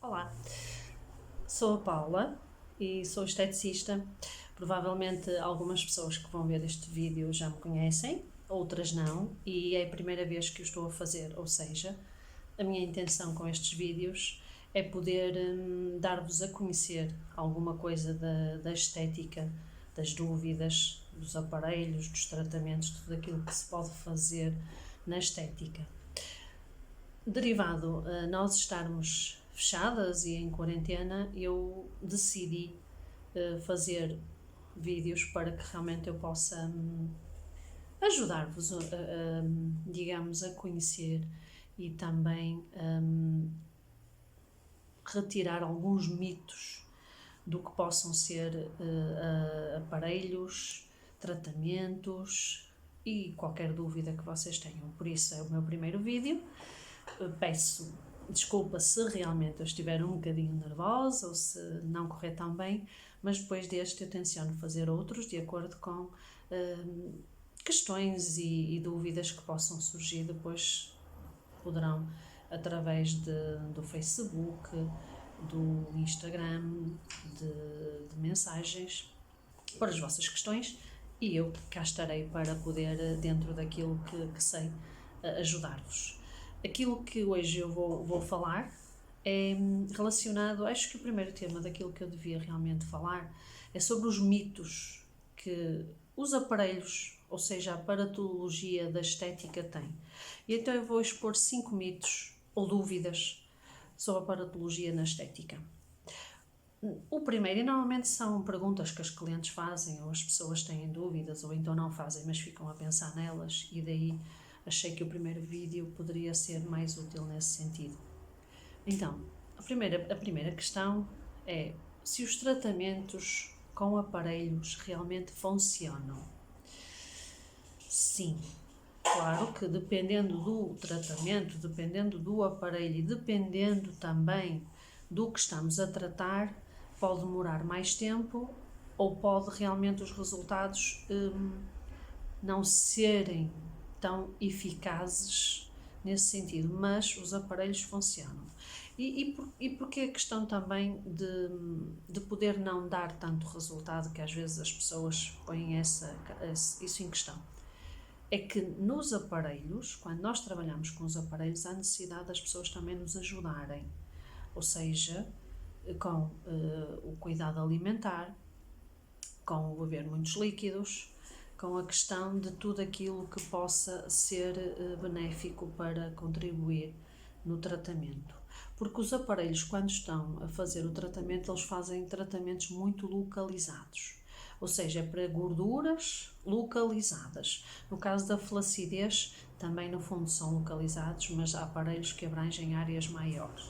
Olá, sou a Paula e sou esteticista. Provavelmente algumas pessoas que vão ver este vídeo já me conhecem, outras não, e é a primeira vez que o estou a fazer, ou seja, a minha intenção com estes vídeos é poder dar-vos a conhecer alguma coisa da estética, das dúvidas, dos aparelhos, dos tratamentos, tudo aquilo que se pode fazer na estética. Derivado a nós estarmos fechadas e em quarentena, eu decidi fazer vídeos para que realmente eu possa ajudar-vos, digamos, a conhecer e também retirar alguns mitos do que possam ser aparelhos, tratamentos e qualquer dúvida que vocês tenham. Por isso é o meu primeiro vídeo. Peço desculpa se realmente eu estiver um bocadinho nervosa ou se não correr tão bem, mas depois deste eu tenciono fazer outros de acordo com questões e dúvidas que possam surgir. Depois poderão, através do Facebook, do Instagram, de mensagens, pôr as vossas questões e eu cá estarei para poder, dentro daquilo que sei, ajudar-vos. Aquilo que hoje eu vou falar é relacionado, acho que o primeiro tema daquilo que eu devia realmente falar é sobre os mitos que os aparelhos, ou seja, a aparatologia da estética tem. E então eu vou expor 5 mitos ou dúvidas sobre a aparatologia na estética. O primeiro, e normalmente são perguntas que as clientes fazem, ou as pessoas têm dúvidas, ou então não fazem, mas ficam a pensar nelas, e daí achei que o primeiro vídeo poderia ser mais útil nesse sentido. Então, a primeira questão é se os tratamentos com aparelhos realmente funcionam. Sim, claro que dependendo do tratamento, dependendo do aparelho e dependendo também do que estamos a tratar, pode demorar mais tempo ou pode realmente os resultados não serem tão eficazes nesse sentido, mas os aparelhos funcionam. E porque a questão também de poder não dar tanto resultado, que às vezes as pessoas põem isso em questão, é que nos aparelhos, quando nós trabalhamos com os aparelhos, há necessidade das pessoas também nos ajudarem, ou seja, com o cuidado alimentar, com o beber muitos líquidos, com a questão de tudo aquilo que possa ser benéfico para contribuir no tratamento. Porque os aparelhos, quando estão a fazer o tratamento, eles fazem tratamentos muito localizados. Ou seja, é para gorduras localizadas. No caso da flacidez, também no fundo são localizados, mas há aparelhos que abrangem áreas maiores.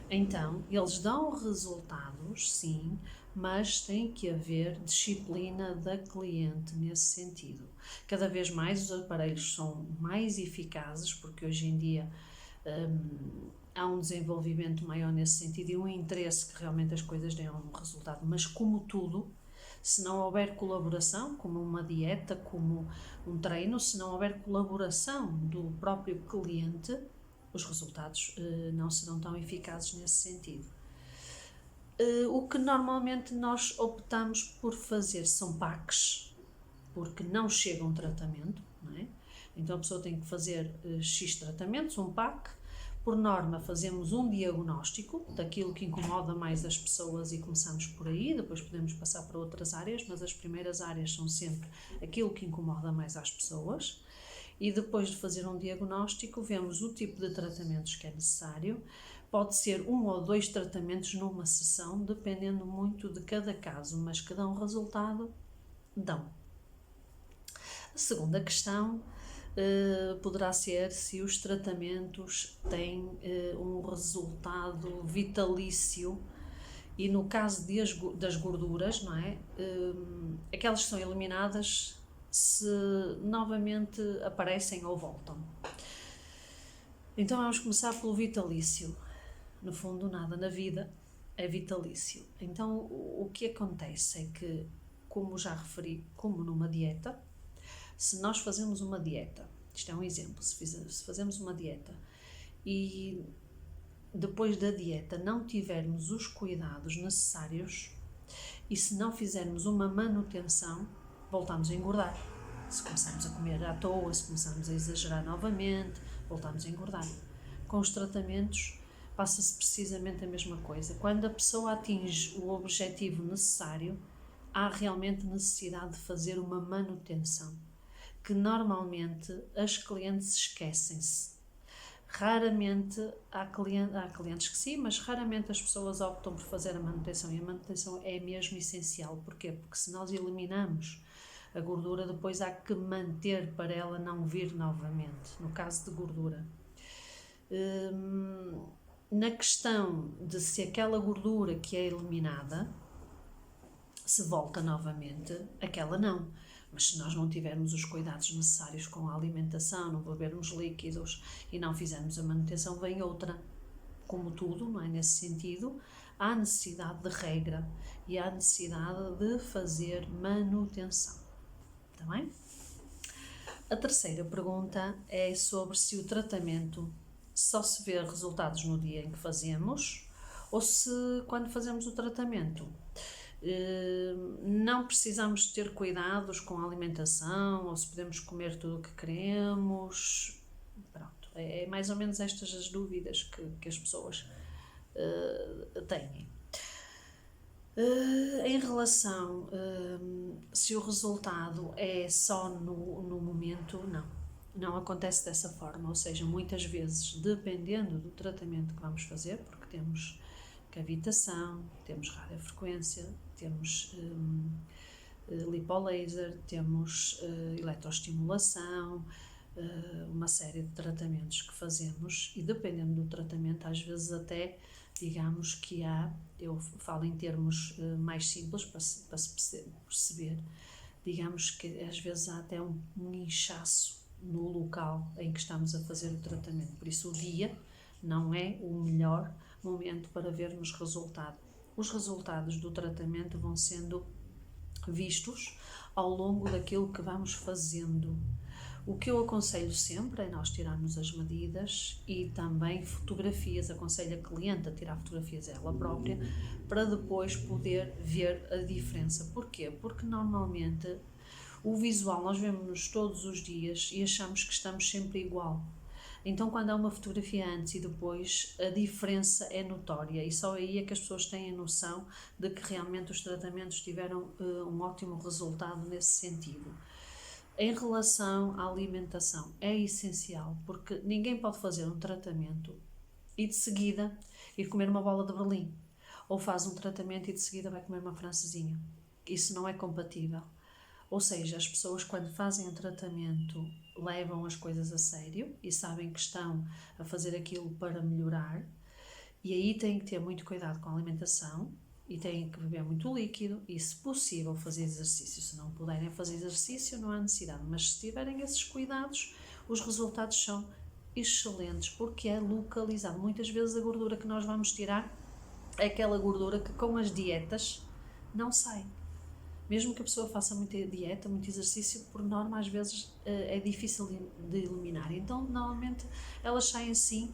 Então, eles dão resultados, sim, mas tem que haver disciplina da cliente nesse sentido. Cada vez mais os aparelhos são mais eficazes, porque hoje em dia há um desenvolvimento maior nesse sentido e um interesse que realmente as coisas deem um resultado. Mas como tudo, se não houver colaboração, como uma dieta, como um treino, se não houver colaboração do próprio cliente, os resultados não serão tão eficazes nesse sentido. O que normalmente nós optamos por fazer são packs, porque não chega um tratamento, não é? Então a pessoa tem que fazer X tratamentos, um pack. Por norma fazemos um diagnóstico daquilo que incomoda mais as pessoas e começamos por aí, depois podemos passar para outras áreas, mas as primeiras áreas são sempre aquilo que incomoda mais as pessoas. E depois de fazer um diagnóstico, vemos o tipo de tratamentos que é necessário. Pode ser 1 ou 2 tratamentos numa sessão, dependendo muito de cada caso, mas que dão resultado, dão. A segunda questão poderá ser se os tratamentos têm um resultado vitalício. E no caso das gorduras, não é? Aquelas que são eliminadas, se novamente aparecem ou voltam. Então vamos começar pelo vitalício. No fundo, nada na vida é vitalício. Então o que acontece é que, como já referi, como numa dieta, se nós fazemos uma dieta, isto é um exemplo, se fazemos uma dieta e depois da dieta, não tivermos os cuidados necessários e se não fizermos uma manutenção, voltamos a engordar. Se começarmos a comer à toa, se começarmos a exagerar novamente, voltamos a engordar. Com os tratamentos, passa-se precisamente a mesma coisa. Quando a pessoa atinge o objetivo necessário, há realmente necessidade de fazer uma manutenção, que normalmente as clientes esquecem-se. Raramente há clientes que sim, mas raramente as pessoas optam por fazer a manutenção, e a manutenção é mesmo essencial. Porquê? Porque se nós eliminamos a gordura, depois há que manter para ela não vir novamente, no caso de gordura. Na questão de se aquela gordura que é eliminada se volta novamente, aquela não. Mas se nós não tivermos os cuidados necessários com a alimentação, não bebermos líquidos e não fizermos a manutenção, vem outra. Como tudo, não é? Nesse sentido, há necessidade de regra e há necessidade de fazer manutenção. Está bem? A terceira pergunta é sobre se o tratamento só se vê resultados no dia em que fazemos ou se quando fazemos o tratamento não precisamos ter cuidados com a alimentação ou se podemos comer tudo o que queremos. Pronto, é mais ou menos estas as dúvidas que as pessoas têm. Em relação se o resultado é só no momento, não acontece dessa forma, ou seja, muitas vezes, dependendo do tratamento que vamos fazer, porque temos cavitação, temos radiofrequência, temos lipolaser, temos eletroestimulação, uma série de tratamentos que fazemos, e dependendo do tratamento, às vezes até, digamos que eu falo em termos mais simples para se perceber, digamos que às vezes há até um inchaço no local em que estamos a fazer o tratamento, por isso o dia não é o melhor momento para vermos resultado. Os resultados do tratamento vão sendo vistos ao longo daquilo que vamos fazendo. O que eu aconselho sempre é nós tirarmos as medidas e também fotografias. Aconselho a cliente a tirar fotografias ela própria para depois poder ver a diferença. Porquê? Porque normalmente o visual nós vemos-nos todos os dias e achamos que estamos sempre igual. Então, quando há uma fotografia antes e depois, a diferença é notória e só aí é que as pessoas têm a noção de que realmente os tratamentos tiveram um ótimo resultado nesse sentido. Em relação à alimentação, é essencial, porque ninguém pode fazer um tratamento e de seguida ir comer uma bola de Berlim, ou faz um tratamento e de seguida vai comer uma francesinha. Isso não é compatível. Ou seja, as pessoas quando fazem o tratamento levam as coisas a sério e sabem que estão a fazer aquilo para melhorar, e aí têm que ter muito cuidado com a alimentação e têm que beber muito líquido e, se possível, fazer exercício. Se não puderem fazer exercício, não há necessidade, mas se tiverem esses cuidados, os resultados são excelentes, porque é localizado. Muitas vezes a gordura que nós vamos tirar é aquela gordura que com as dietas não sai. Mesmo que a pessoa faça muita dieta, muito exercício, por norma às vezes é difícil de eliminar. Então, normalmente, elas saem sim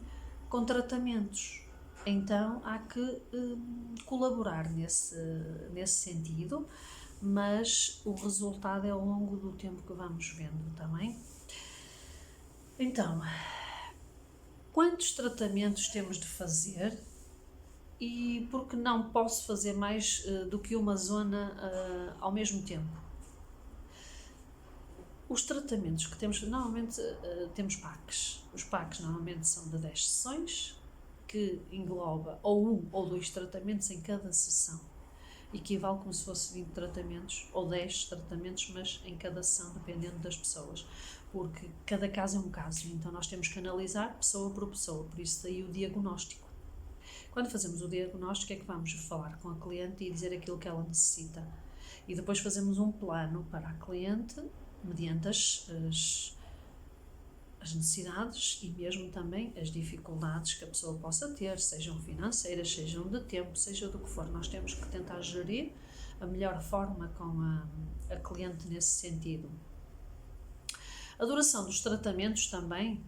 com tratamentos. Então, há que colaborar nesse sentido, mas o resultado é ao longo do tempo que vamos vendo também. Então, quantos tratamentos temos de fazer? E porque não posso fazer mais do que uma zona ao mesmo tempo? Os tratamentos que temos, normalmente temos PACs. Os PACs normalmente são de 10 sessões, que engloba ou 1 ou 2 tratamentos em cada sessão. Equivale como se fosse 20 tratamentos ou 10 tratamentos, mas em cada sessão, dependendo das pessoas. Porque cada caso é um caso, então nós temos que analisar pessoa por pessoa, por isso daí o diagnóstico. Quando fazemos o diagnóstico é que vamos falar com a cliente e dizer aquilo que ela necessita. E depois fazemos um plano para a cliente, mediante as necessidades e mesmo também as dificuldades que a pessoa possa ter, sejam financeiras, sejam de tempo, seja do que for. Nós temos que tentar gerir a melhor forma com a cliente nesse sentido. A duração dos tratamentos também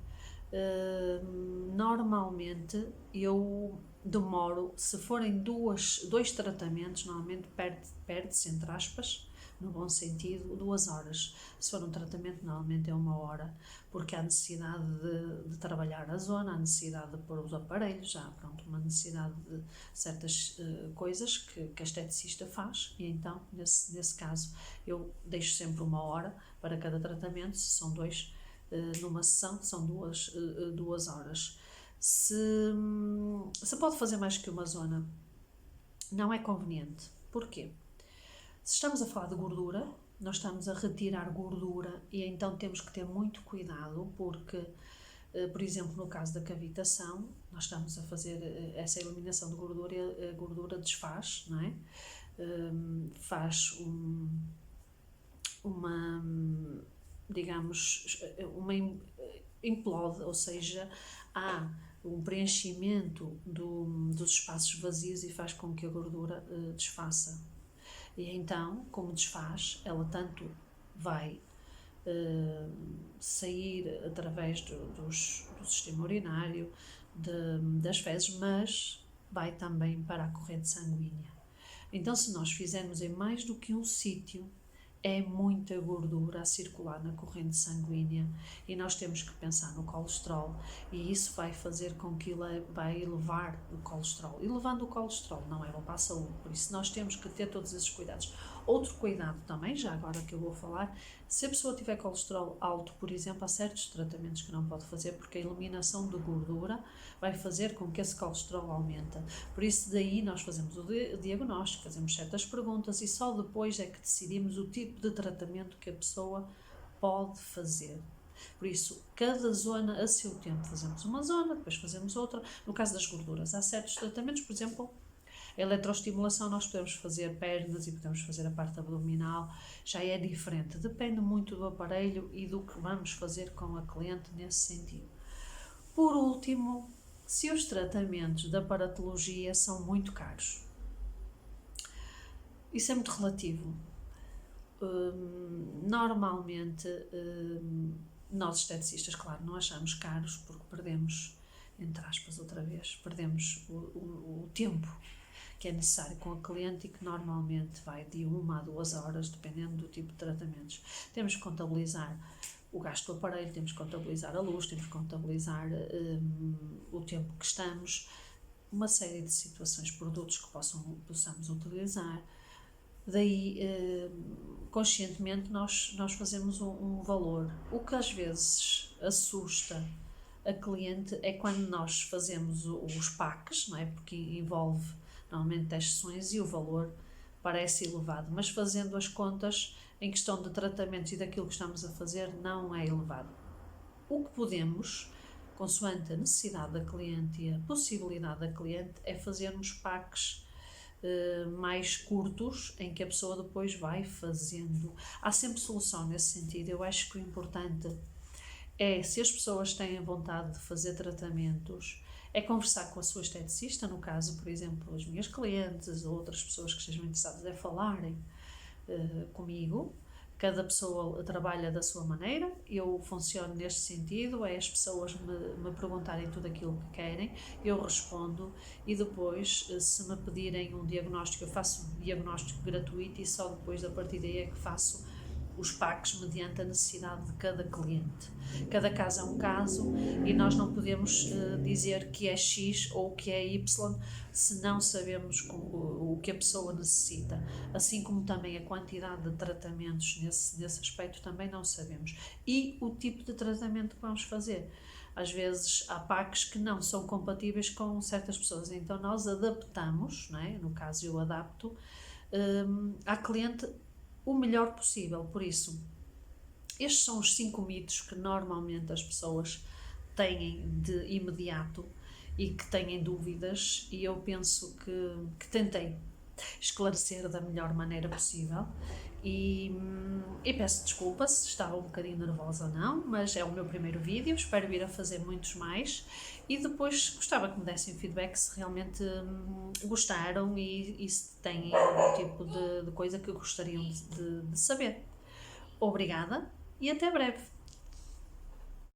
Normalmente eu demoro, se forem dois tratamentos, normalmente perde-se, entre aspas, no bom sentido, 2 horas. Se for um tratamento, normalmente é 1 hora, porque há necessidade de trabalhar a zona, há necessidade de pôr os aparelhos, há pronto, uma necessidade de certas coisas que a esteticista faz, e então, nesse caso, eu deixo sempre 1 hora para cada tratamento. Se são dois, numa sessão, são 2 horas. Se pode fazer mais que uma zona, não é conveniente. Porquê? Se estamos a falar de gordura, nós estamos a retirar gordura, e então temos que ter muito cuidado, porque, por exemplo, no caso da cavitação, nós estamos a fazer essa eliminação de gordura e a gordura desfaz, não é? Faz uma, digamos, uma implode, ou seja, há um preenchimento dos espaços vazios e faz com que a gordura desfaça. E então, como desfaz, ela tanto vai sair através do sistema urinário, das fezes, mas vai também para a corrente sanguínea. Então, se nós fizermos em mais do que um sítio, é muita gordura a circular na corrente sanguínea, e nós temos que pensar no colesterol, e isso vai fazer com que vai elevar o colesterol, e levando o colesterol não é bom para a saúde, por isso nós temos que ter todos esses cuidados. Outro cuidado também, já agora que eu vou falar, se a pessoa tiver colesterol alto, por exemplo, há certos tratamentos que não pode fazer, porque a eliminação de gordura vai fazer com que esse colesterol aumente. Por isso, daí nós fazemos o diagnóstico, fazemos certas perguntas, e só depois é que decidimos o tipo de tratamento que a pessoa pode fazer. Por isso, cada zona a seu tempo. Fazemos uma zona, depois fazemos outra. No caso das gorduras, há certos tratamentos, por exemplo, a eletroestimulação, nós podemos fazer pernas e podemos fazer a parte abdominal, já é diferente, depende muito do aparelho e do que vamos fazer com a cliente nesse sentido. Por último, se os tratamentos da aparatologia são muito caros, isso é muito relativo. Normalmente, nós esteticistas, claro, não achamos caros, porque perdemos, entre aspas, outra vez, perdemos o tempo que é necessário com a cliente, e que normalmente vai de 1 a 2 horas, dependendo do tipo de tratamentos. Temos que contabilizar o gasto do aparelho, temos que contabilizar a luz, temos que contabilizar o tempo que estamos, uma série de situações, produtos que possamos utilizar. Daí, conscientemente, nós fazemos um valor. O que às vezes assusta a cliente é quando nós fazemos os packs, não é? Porque envolve normalmente 10 sessões e o valor parece elevado, mas fazendo as contas em questão de tratamentos e daquilo que estamos a fazer, não é elevado. O que podemos, consoante a necessidade da cliente e a possibilidade da cliente, é fazermos packs mais curtos, em que a pessoa depois vai fazendo. Há sempre solução nesse sentido. Eu acho que o importante é, se as pessoas têm vontade de fazer tratamentos, é conversar com a sua esteticista, no caso, por exemplo, as minhas clientes ou outras pessoas que estejam interessadas, é falarem comigo. Cada pessoa trabalha da sua maneira, eu funciono neste sentido, é as pessoas me perguntarem tudo aquilo que querem, eu respondo, e depois, se me pedirem um diagnóstico, eu faço um diagnóstico gratuito, e só depois, a partir daí, é que faço os packs mediante a necessidade de cada cliente. Cada caso é um caso, e nós não podemos dizer que é X ou que é Y se não sabemos o que a pessoa necessita, assim como também a quantidade de tratamentos nesse aspecto também não sabemos, e o tipo de tratamento que vamos fazer. Às vezes há packs que não são compatíveis com certas pessoas, então nós adaptamos, não é? No caso eu adapto à cliente o melhor possível. Por isso, estes são os 5 mitos que normalmente as pessoas têm de imediato e que têm dúvidas, e eu penso que tentei esclarecer da melhor maneira possível, e peço desculpa se estava um bocadinho nervosa ou não, mas é o meu primeiro vídeo, espero vir a fazer muitos mais, e depois gostava que me dessem feedback se realmente gostaram e se têm algum tipo de coisa que gostariam de saber. Obrigada e até breve!